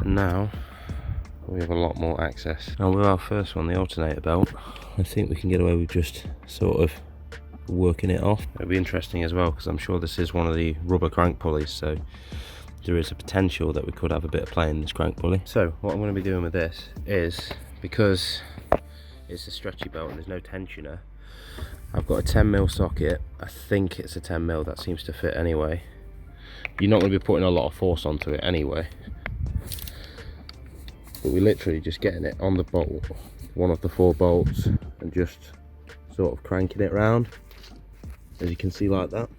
And now we have a lot more access. And with our first one, the alternator belt, I think we can get away with just sort of working it off. It'll be interesting as well, because I'm sure this is one of the rubber crank pulleys, so there is a potential that we could have a bit of play in this crank pulley. So what I'm going to be doing with this is, because it's a stretchy belt and there's no tensioner, I've got a 10mm socket. I think it's a 10mm, that seems to fit anyway. You're not going to be putting a lot of force onto it anyway, but we're literally just getting it on the bolt, one of the 4 bolts, and just sort of cranking it round, as you can see, like that.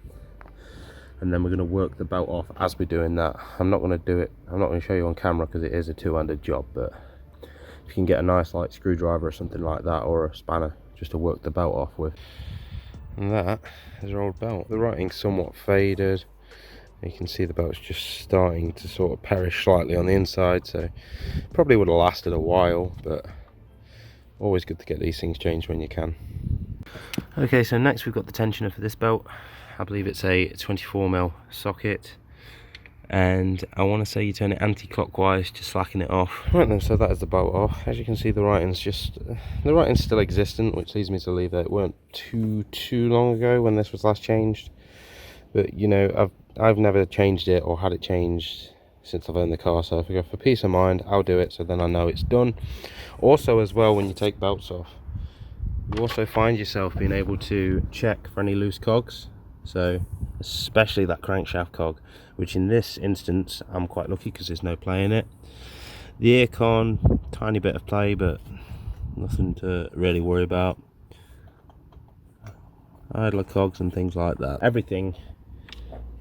And then we're going to work the belt off as we're doing that. I'm not going to do it, I'm not going to show you on camera because it is a two-handed job, but if you can get a nice light screwdriver or something like that, or a spanner, just to work the belt off with. And that is our old belt. The writing's somewhat faded. You can see the belt's just starting to sort of perish slightly on the inside, so probably would have lasted a while, but always good to get these things changed when you can. Okay, so next we've got the tensioner for this belt. I believe it's a 24mm socket, and I want to say you turn it anti-clockwise to slacken it off. Right then, so that is the belt off. As you can see, the writing's still existent, which leads me to believe that it weren't too long ago when this was last changed. But you know, I've never changed it or had it changed since I've owned the car, so if I go for peace of mind, I'll do it, so then I know it's done. Also as well, when you take belts off, you also find yourself being able to check for any loose cogs, so especially that crankshaft cog, which in this instance I'm quite lucky because there's no play in it. The aircon, tiny bit of play, but nothing to really worry about. Idler cogs and things like that. Everything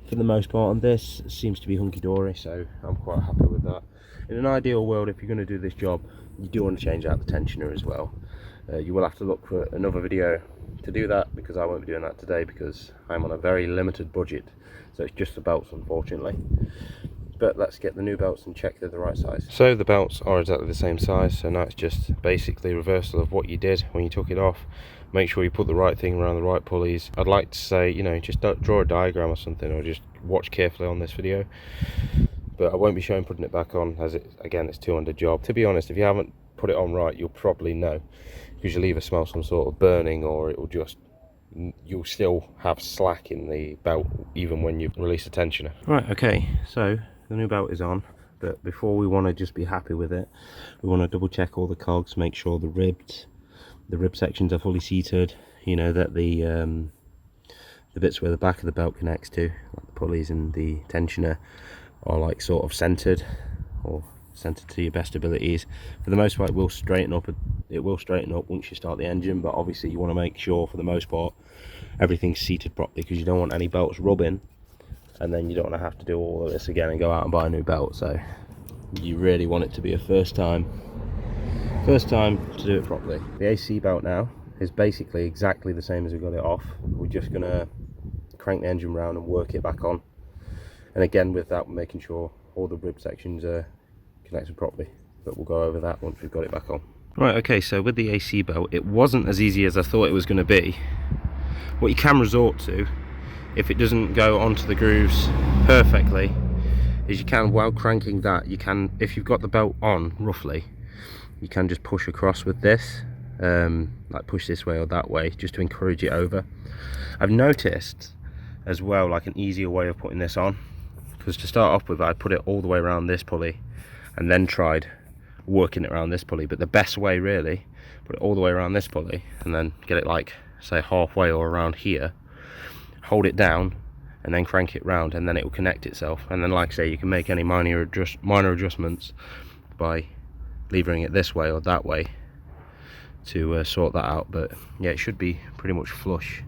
for the most part on this seems to be hunky-dory, so I'm quite happy with that. In an ideal world, if you're going to do this job, you do want to change out the tensioner as well. You will have to look for another video to do that, because I won't be doing that today because I'm on a very limited budget, so it's just the belts, unfortunately. But let's get the new belts and check they're the right size. So the belts are exactly the same size, so now it's just basically reversal of what you did when you took it off. Make sure you put the right thing around the right pulleys. I'd like to say, you know, just don't draw a diagram or something, or just watch carefully on this video, but I won't be showing putting it back on, as it, again, it's two-handed job. To be honest, if you haven't put it on right, you'll probably know, because you'll either smell some sort of burning, or it will just, you'll still have slack in the belt even when you release the tensioner. Right, okay, so the new belt is on, but before we want to just be happy with it, we want to double check all the cogs, make sure the rib sections are fully seated, you know, that the bits where the back of the belt connects to, like the pulleys and the tensioner, are like sort of centered, or centered to your best abilities. For the most part, it will straighten up once you start the engine, but obviously you want to make sure for the most part everything's seated properly, because you don't want any belts rubbing, and then you don't want to have to do all of this again and go out and buy a new belt. So you really want it to be a first time to do it properly. The AC belt now is basically exactly the same as we got it off. We're just gonna crank the engine round and work it back on, and again with that, we're making sure all the rib sections are connected properly, but we'll go over that once we've got it back on. Right, okay, so with the AC belt, it wasn't as easy as I thought it was going to be. What you can resort to, if it doesn't go onto the grooves perfectly, is you can, while cranking that, you can, if you've got the belt on roughly, you can just push across with this, like push this way or that way, just to encourage it over. I've noticed as well, like an easier way of putting this on, because to start off with, I put it all the way around this pulley and then tried working it around this pulley, but the best way really, put it all the way around this pulley and then get it like, say, halfway or around here, hold it down and then crank it round, and then it will connect itself. And then, like I say, you can make any minor adjustments by levering it this way or that way to sort that out. But yeah, it should be pretty much flush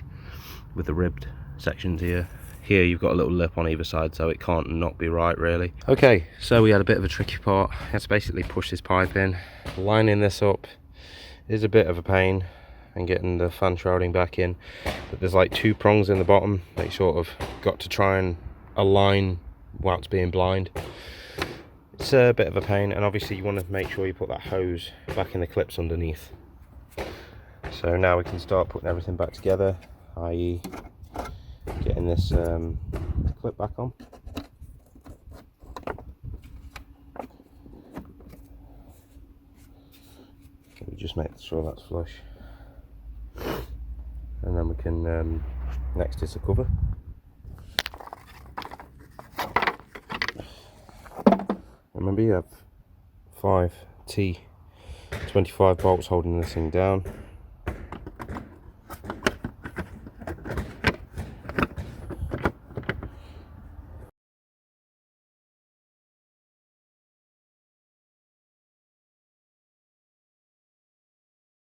with the ribbed sections here. Here you've got a little lip on either side, so it can't not be right really. Okay, so we had a bit of a tricky part. Let's basically push this pipe in. Lining this up is a bit of a pain, and getting the fan shrouding back in, but there's like 2 prongs in the bottom that you sort of got to try and align whilst being blind. It's a bit of a pain, and obviously you want to make sure you put that hose back in the clips underneath. So now we can start putting everything back together, i.e. getting this clip back on. just make sure that's flush, and then we can next is the cover. Remember, you have 5 T25 bolts holding this thing down.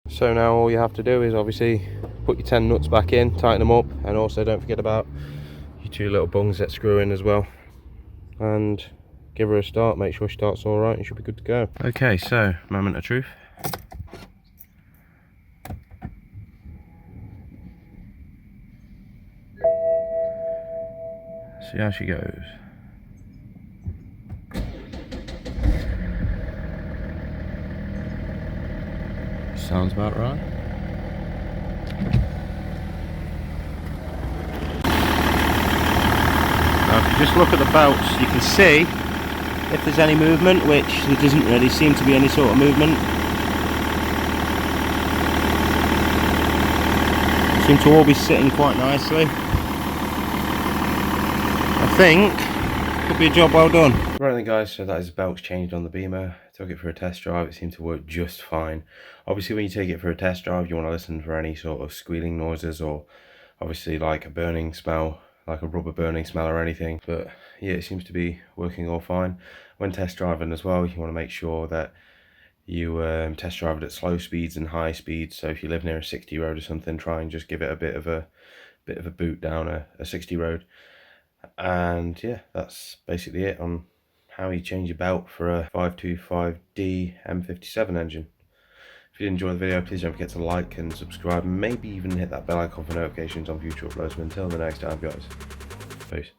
So now all you have to do is obviously put your 10 nuts back in, tighten them up, and also don't forget about your 2 little bungs that screw in as well. And give her a start, make sure she starts all right, and she'll be good to go. Okay, so moment of truth. See how she goes. Sounds about right. Now if you just look at the belts, you can see if there's any movement, which there doesn't really seem to be any sort of movement. They seem to all be sitting quite nicely. I think could be a job well done. Right then guys, so that is the belts changed on the Beamer. Took it for a test drive, it seemed to work just fine. Obviously when you take it for a test drive, you want to listen for any sort of squealing noises, or obviously like a burning smell, like a rubber burning smell or anything. But yeah, it seems to be working all fine. When test driving as well, you want to make sure that you test drive it at slow speeds and high speeds. So if you live near a 60 road or something, try and just give it a bit of a boot down a 60 road. And yeah, that's basically it on how you change your belt for a 525D M57 engine. If you did enjoy the video, please don't forget to like and subscribe, and maybe even hit that bell icon for notifications on future uploads. Until the next time guys, peace.